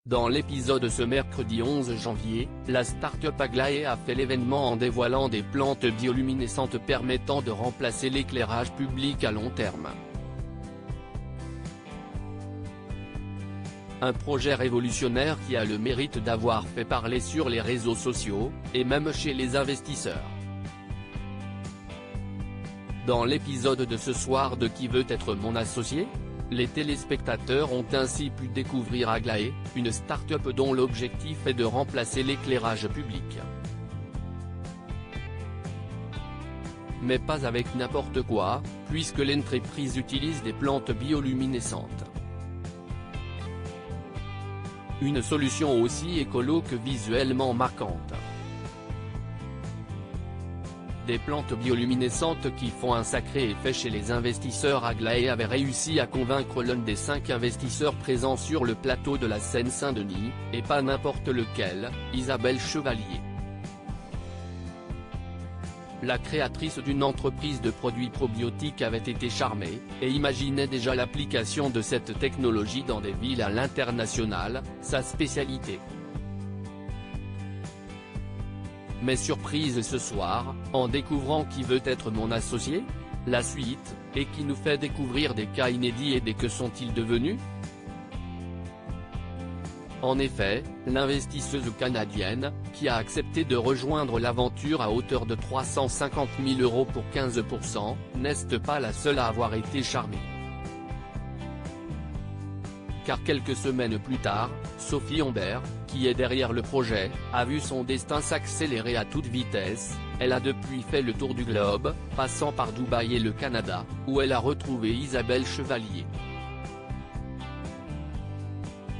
Dans l'épisode ce mercredi 11 janvier, la start-up Aglaé a fait l'événement en dévoilant des plantes bioluminescentes permettant de remplacer l'éclairage public à long terme. Un projet révolutionnaire qui a le mérite d'avoir fait parler sur les réseaux sociaux, et même chez les investisseurs. Dans l'épisode de ce soir de Qui veut être mon associé?, les téléspectateurs ont ainsi pu découvrir Aglaé, une start-up dont l'objectif est de remplacer l'éclairage public. Mais pas avec n'importe quoi, puisque l'entreprise utilise des plantes bioluminescentes. Une solution aussi écolo que visuellement marquante. Des plantes bioluminescentes qui font un sacré effet chez les investisseurs. Aglaé avait réussi à convaincre l'un des 5 investisseurs présents sur le plateau de la Seine-Saint-Denis, et pas n'importe lequel, Isabelle Chevalier. La créatrice d'une entreprise de produits probiotiques avait été charmée, et imaginait déjà l'application de cette technologie dans des villes à l'international, sa spécialité. Mais surprise ce soir, en découvrant Qui veut être mon associé?, la suite, et qui nous fait découvrir des cas inédits et des que sont-ils devenus?. En effet, l'investisseuse canadienne, qui a accepté de rejoindre l'aventure à hauteur de 350 000 € pour 15%, n'est pas la seule à avoir été charmée. Car quelques semaines plus tard, Sophie Humbert, qui est derrière le projet, a vu son destin s'accélérer à toute vitesse. Elle a depuis fait le tour du globe, passant par Dubaï et le Canada, où elle a retrouvé Isabelle Chevalier.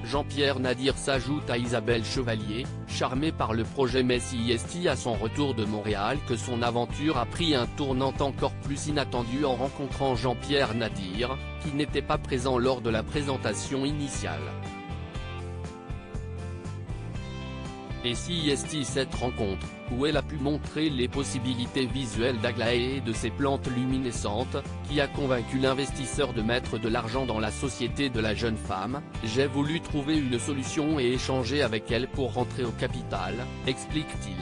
Jean-Pierre Nadir s'ajoute à Isabelle Chevalier, charmé par le projet Messi est à son retour de Montréal que son aventure a pris un tournant encore plus inattendu en rencontrant Jean-Pierre Nadir, qui n'était pas présent lors de la présentation initiale. Et si est cette rencontre, où elle a pu montrer les possibilités visuelles d'Aglaé et de ses plantes luminescentes, qui a convaincu l'investisseur de mettre de l'argent dans la société de la jeune femme. J'ai voulu trouver une solution et échanger avec elle pour rentrer au capital, explique-t-il.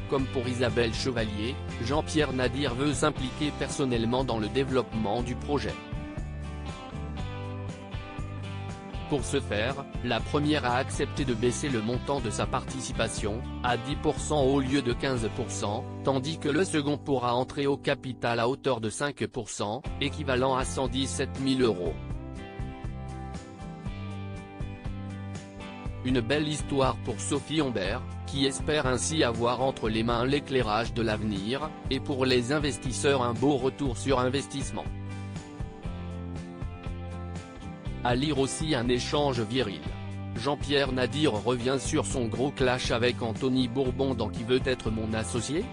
Comme pour Isabelle Chevalier, Jean-Pierre Nadir veut s'impliquer personnellement dans le développement du projet. Pour ce faire, la première a accepté de baisser le montant de sa participation, à 10% au lieu de 15%, tandis que le second pourra entrer au capital à hauteur de 5%, équivalent à 117 000 €. Une belle histoire pour Sophie Humbert, qui espère ainsi avoir entre les mains l'éclairage de l'avenir, et pour les investisseurs un beau retour sur investissement. À lire aussi un échange viril. Jean-Pierre Nadir revient sur son gros clash avec Anthony Bourbon dans Qui veut être mon associé?.